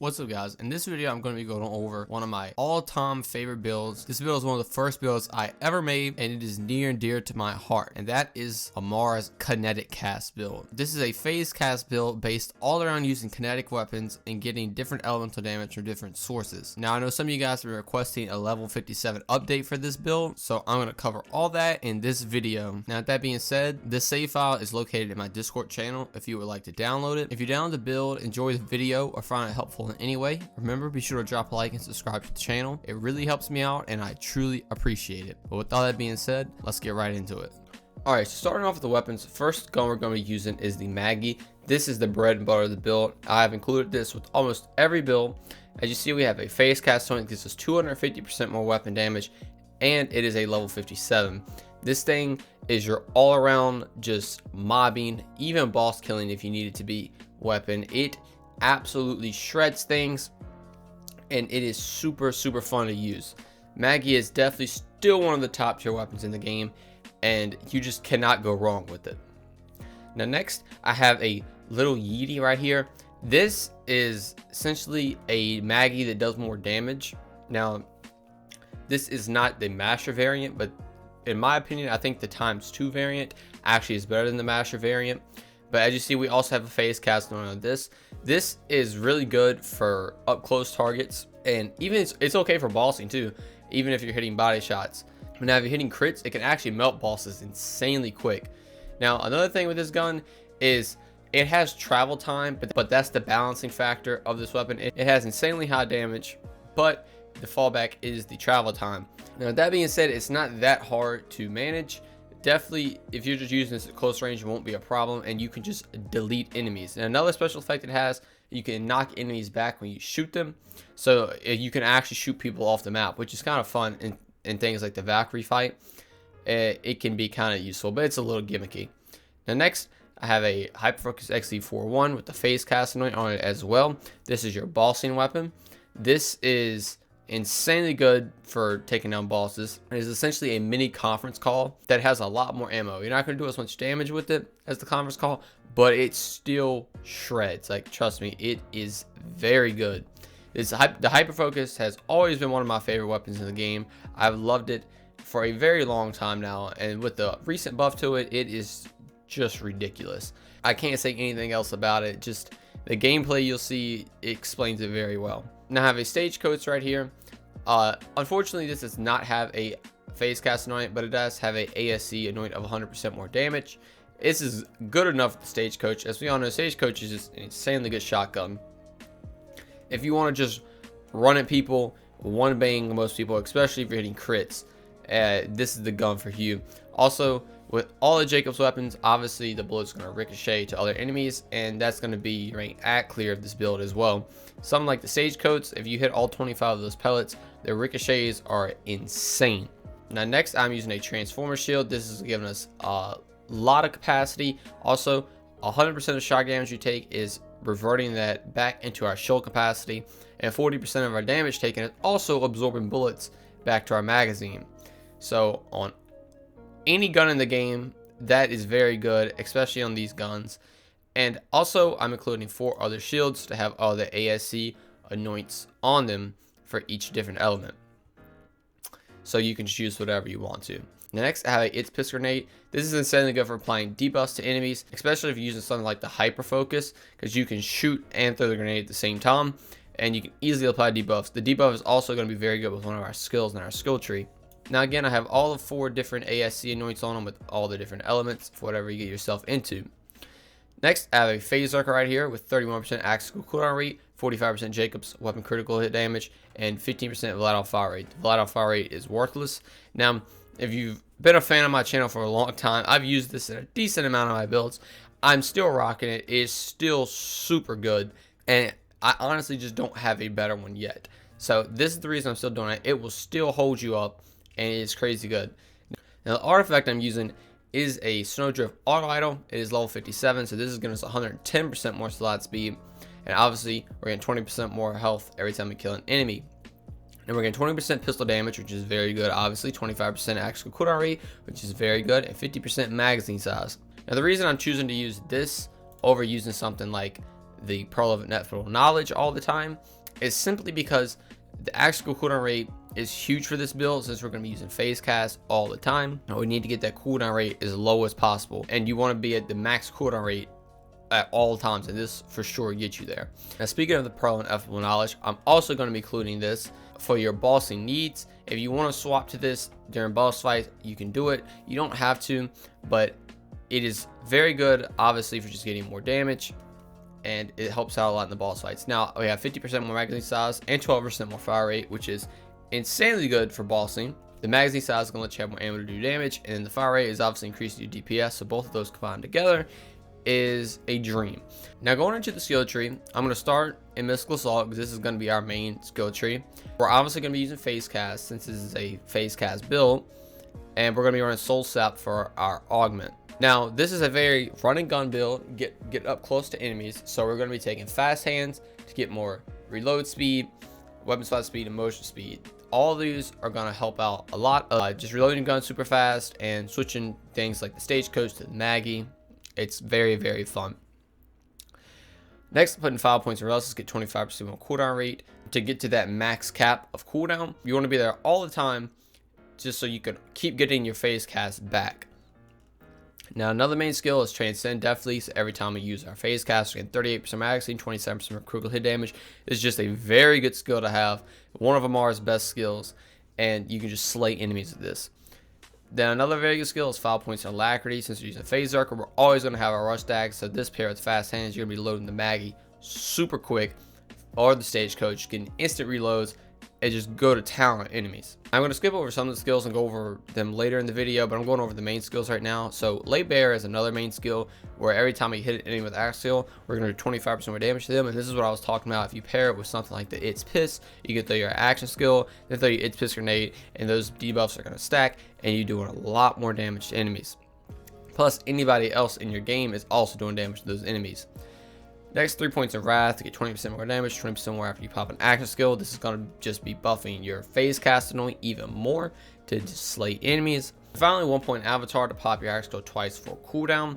What's up, guys? In this video I'm going to be going over one of my all-time favorite builds. This build is one of the first builds I ever made, and it is near and dear to my heart, and that is Amara's Kinetic cast build. This is a Phasecast build based all around using kinetic weapons and getting different elemental damage from different sources. Now I know some of you guys are requesting a level 57 update for this build, so I'm going to cover all that in this video. Now with that being said, this save file is located in my Discord channel if you would like to download it. If you download the build, enjoy the video, or find it helpful in any way, remember, be sure to drop a like and subscribe to the channel. It really helps me out and I truly appreciate it. But with all that being said, let's get right into it. Alright, so starting off with the weapons, first gun we're going to be using is the Maggie. This is the bread and butter of the build. I've included this with almost every build. As you see, we have a Phasecast on it. This is 250% more weapon damage, and it is a level 57. This thing is your all-around just mobbing, even boss killing if you need it to be, weapon. It absolutely shreds things, and it is super fun to use. Maggie is definitely still one of the top tier weapons in the game, and you just cannot go wrong with it. Now next, I have a little Yeetie right here. This is essentially a Maggie that does more damage. Now this is not the Master variant, but in my opinion, I think the ×2 variant actually is better than the Master variant. But as you see, we also have a Phasecast on this. This is really good for up close targets, and even it's okay for bossing too, even if you're hitting body shots. Now if you're hitting crits, it can actually melt bosses insanely quick. Now another thing with this gun is it has travel time, but that's the balancing factor of this weapon. It has insanely high damage, but the fallback is the travel time. Now that being said, it's not that hard to manage. Definitely, if you're just using this at close range, it won't be a problem, and you can just delete enemies. And another special effect it has, you can knock enemies back when you shoot them, so you can actually shoot people off the map, which is kind of fun in things like the Valkyrie fight. It can be kind of useful, but it's a little gimmicky. Now next, I have a Hyperfocus XE41 with the Phasecast anoint on it as well. This is your bossing weapon. This is insanely good for taking down bosses. It is essentially a mini conference call that has a lot more ammo. You're not going to do as much damage with it as the conference call, but it still shreds. Like, trust me, it is very good. The Hyperfocus has always been one of my favorite weapons in the game. I've loved it for a very long time now, and with the recent buff to it, it is just ridiculous. I can't say anything else about it. Just the gameplay you'll see explains it very well. Now I have a Stagecoach right here. Unfortunately, this does not have a Phasecast anoint, but it does have a ASC anoint of 100% more damage. This is good enough for the Stagecoach. As we all know, Stagecoach is just an insanely good shotgun. If you want to just run at people, one bang most people, especially if you're hitting crits, this is the gun for you. Also, with all of Jacob's weapons, obviously the bullet's going to ricochet to other enemies, and that's going to be ranked at clear of this build as well. Something like the Stagecoach, if you hit all 25 of those pellets, the ricochets are insane. Now next, I'm using a Transformer Shield. This is giving us a lot of capacity. Also, 100% of shock damage you take is reverting that back into our shield capacity, and 40% of our damage taken is also absorbing bullets back to our magazine. So on any gun in the game, that is very good, especially on these guns. And also, I'm including 4 other shields to have all the ASC anoints on them for each different element, so you can choose whatever you want to. Next, I have a It's Piss Grenade. This is insanely good for applying debuffs to enemies, especially if you're using something like the Hyperfocus, because you can shoot and throw the grenade at the same time, and you can easily apply debuffs. The debuff is also going to be very good with one of our skills in our skill tree. Now again, I have all of 4 different ASC anoints on them with all the different elements for whatever you get yourself into. Next, I have a Phaserker right here with 31% actual cooldown rate, 45% Jacob's weapon critical hit damage, and 15% Volatile Fire rate. The Volatile Fire rate is worthless. Now, if you've been a fan of my channel for a long time, I've used this in a decent amount of my builds. I'm still rocking it. It is still super good, and I honestly just don't have a better one yet. So this is the reason I'm still doing it. It will still hold you up, and it is crazy good. Now the artifact I'm using is a Snowdrift Auto Idol. It is level 57, so this is giving us 110% more slot speed, and obviously we're getting 20% more health every time we kill an enemy. And we're getting 20% pistol damage, which is very good. Obviously 25% actual cooldown rate, which is very good, and 50% magazine size. Now the reason I'm choosing to use this over using something like the Pearl of Ineffable Knowledge all the time is simply because the actual cooldown rate is huge for this build, since we're going to be using Phasecast all the time. And we need to get that cooldown rate as low as possible, and you want to be at the max cooldown rate at all times, and this for sure gets you there. Now, speaking of the Pearl of Ineffable Knowledge, I'm also going to be including this for your bossing needs. If you want to swap to this during boss fights, you can do it. You don't have to, but it is very good, obviously, for just getting more damage, and it helps out a lot in the boss fights. Now, we have 50% more magazine size and 12% more fire rate, which is insanely good for bossing. The magazine size is going to let you have more ammo to do damage, and then the fire rate is obviously increasing your DPS, so both of those combined together is a dream. Now, going into the skill tree, I'm going to start in Mystical Assault because this is going to be our main skill tree. We're obviously going to be using Phasecast since this is a Phasecast build, and we're going to be running Soul Sap for our augment. Now, this is a very run and gun build, get up close to enemies, so we're going to be taking fast hands to get more reload speed, weapon slot speed, and motion speed. All of these are going to help out a lot. Just reloading guns super fast and switching things like the Stagecoach to the Maggie. It's very, very fun. Next, putting 5 points in Relentless, get 25% more cooldown rate. To get to that max cap of cooldown, you want to be there all the time, just so you can keep getting your Phasecast back. Now, another main skill is Transcend Deathly. So every time we use our Phasecast, we get 38% magazine, 27% critical hit damage. It's just a very good skill to have. One of Amara's best skills, and you can just slay enemies with this. Then another very good skill is 5 points in Alacrity. Since we're using Phasecast, we're always going to have our rush dags. So this pair with fast hands, you're going to be loading the Maggie super quick, or the Stagecoach, getting instant reloads, and just go to town on enemies. I'm going to skip over some of the skills and go over them later in the video, but I'm going over the main skills right now. So Lay Bare is another main skill where every time we hit an enemy with axe skill, we're going to do 25% more damage to them. And this is what I was talking about. If you pair it with something like the It's Piss, you can throw your action skill, then throw your It's Piss grenade, and those debuffs are going to stack, and you're doing a lot more damage to enemies. Plus, anybody else in your game is also doing damage to those enemies. Next, 3 points of Wrath to get 20% more damage, 20% more after you pop an action skill. This is going to just be buffing your Phasecast annoying even more to just slay enemies. Finally, 1 point Avatar to pop your action skill twice for cooldown.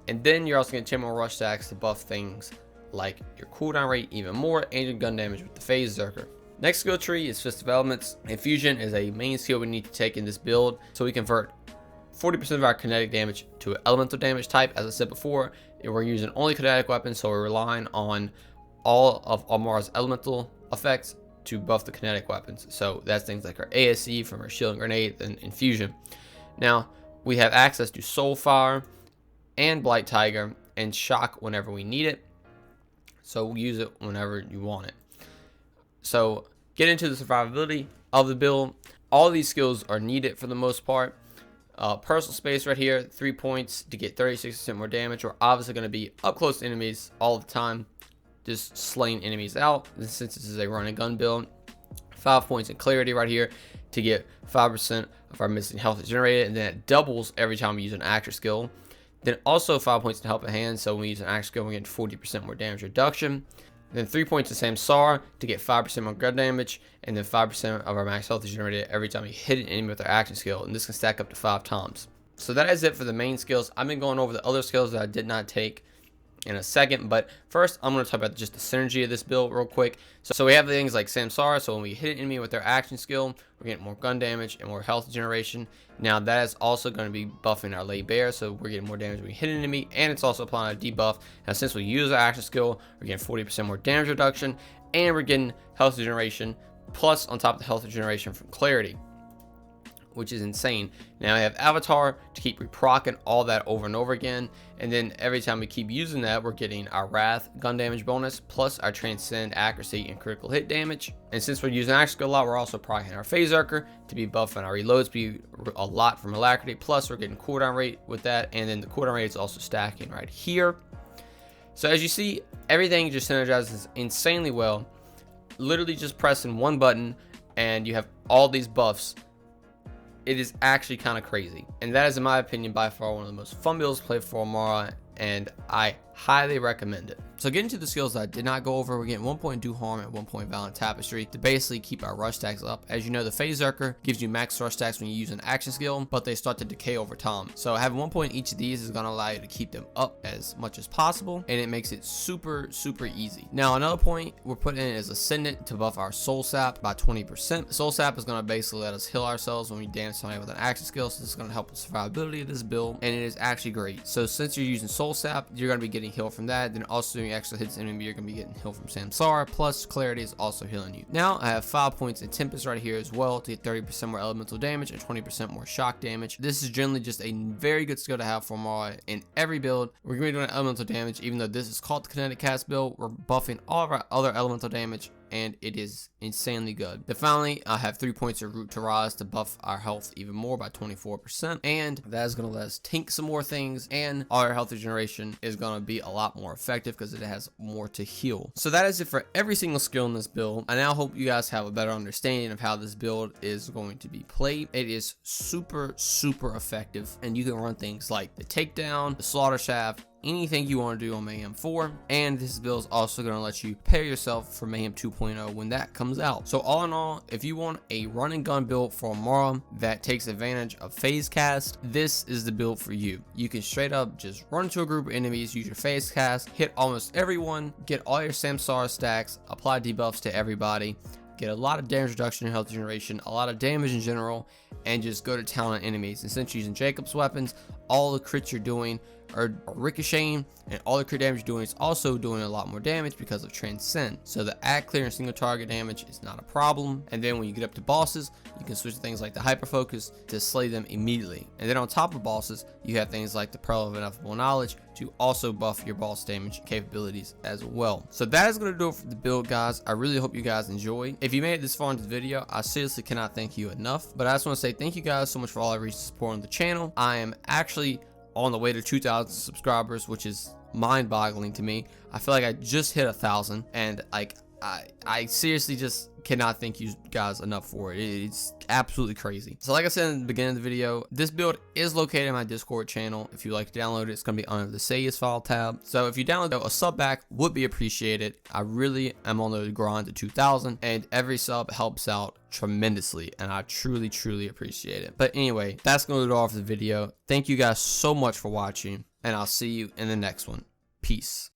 And then you're also going to 10 more rush stacks to buff things like your cooldown rate even more and your gun damage with the Phasecast. Next skill tree is Fist of Elements. Infusion is a main skill we need to take in this build, so we convert 40% of our kinetic damage to an elemental damage type. As I said before, we're using only kinetic weapons, so we're relying on all of Amara's elemental effects to buff the kinetic weapons. So that's things like our ASC from our shield and grenade and infusion. Now, we have access to Soulfire and Blight Tiger and Shock whenever we need it. So we'll use it whenever you want it. So get into the survivability of the build. All these skills are needed for the most part. Personal space right here, 3 points to get 36% more damage. We're obviously going to be up close to enemies all the time, just slaying enemies out, since this is a run and gun build. 5 points in clarity right here to get 5% of our missing health generated, and then it doubles every time we use an action skill. Then also 5 points in help at hand, so when we use an action skill, we get 40% more damage reduction. Then 3 points to Samsara to get 5% more gun damage, and then 5% of our max health is generated every time we hit an enemy with our action skill, and this can stack up to 5 times. So that is it for the main skills. I've been going over the other skills that I did not take in a second, but first I'm going to talk about just the synergy of this build real quick. So we have things like Samsara, so when we hit an enemy with their action skill, we're getting more gun damage and more health generation. Now that is also going to be buffing our Lay Bare, so we're getting more damage when we hit an enemy, and it's also applying a debuff. Now since we use our action skill, we're getting 40% more damage reduction, and we're getting health generation, plus on top of the health generation from clarity, which is insane. Now we have Avatar to keep reprocking all that over and over again, and then every time we keep using that, we're getting our Wrath gun damage bonus plus our Transcend accuracy and critical hit damage. And since we're using action skill a lot, we're also proccing our Phasecast to be buffing our reload speed a lot from Alacrity, plus we're getting cooldown rate with that, and then the cooldown rate is also stacking right here. So as you see, everything just synergizes insanely well. Literally just pressing one button and you have all these buffs. It is actually kind of crazy, and that is, in my opinion, by far one of the most fun builds to play for Amara, and I highly recommend it. So getting to the skills that I did not go over, we're getting 1 point Do Harm and 1 point Violent Tapestry to basically keep our rush stacks up. As you know, the Phasecast gives you max rush stacks when you use an action skill, but they start to decay over time. So having 1 point each of these is going to allow you to keep them up as much as possible, and it makes it super easy. Now another point we're putting in is Ascendant to buff our Soul Sap by 20%. Soul Sap is going to basically let us heal ourselves when we damage somebody with an action skill, so this is going to help with survivability of this build, and it is actually great. So since you're using Soul Sap, you're going to be getting healed from that. Then also doing extra hits enemy, you're going to be getting healed from Samsara, plus Clarity is also healing you. Now I have 5 points in Tempest right here as well to get 30% more elemental damage and 20% more shock damage. This is generally just a very good skill to have for Amara in every build. We're going to be doing elemental damage, even though this is called the Kinetic cast build. We're buffing all of our other elemental damage, and it is insanely good. Then finally, I have 3 points of Root to Rise to buff our health even more by 24%, and that is going to let us tank some more things, and our health regeneration is going to be a lot more effective because it has more to heal. So that is it for every single skill in this build. I now hope you guys have a better understanding of how this build is going to be played. It is super effective, and you can run things like the Takedown, the Slaughter Shaft, anything you want to do on Mayhem 4, and this build is also going to let you prepare yourself for Mayhem 2.0 when that comes out. So all in all, if you want a run and gun build for Amara that takes advantage of Phasecast, this is the build for you. You can straight up just run into a group of enemies, use your Phasecast, hit almost everyone, get all your Samsara stacks, apply debuffs to everybody, get a lot of damage reduction and health generation, a lot of damage in general, and just go to town on enemies. And since you're using Jacob's weapons, all the crits you're doing are ricocheting, and all the crit damage you're doing is also doing a lot more damage because of Transcend. So the add clear and single target damage is not a problem. And then when you get up to bosses, you can switch to things like the hyper focus to slay them immediately. And then on top of bosses, you have things like the Pearl of Ineffable Knowledge to also buff your boss damage capabilities as well. So that is going to do it for the build, guys. I really hope you guys enjoy. If you made it this far into the video, I seriously cannot thank you enough. But I just want to say thank you guys so much for all your recent support on the channel. I am actually on the way to 2,000 subscribers, which is mind-boggling to me. I feel like I just hit 1,000, and like I seriously just cannot thank you guys enough for it. It's absolutely crazy. So like I said in the beginning of the video, this build is located in my Discord channel. If you like to download it, it's going to be under the Saves file tab. So if you download it, a sub back would be appreciated. I really am on the grind to 2,000, and every sub helps out tremendously, and I truly appreciate it. But anyway, that's going to do it all for the video. Thank you guys so much for watching, and I'll see you in the next one. Peace.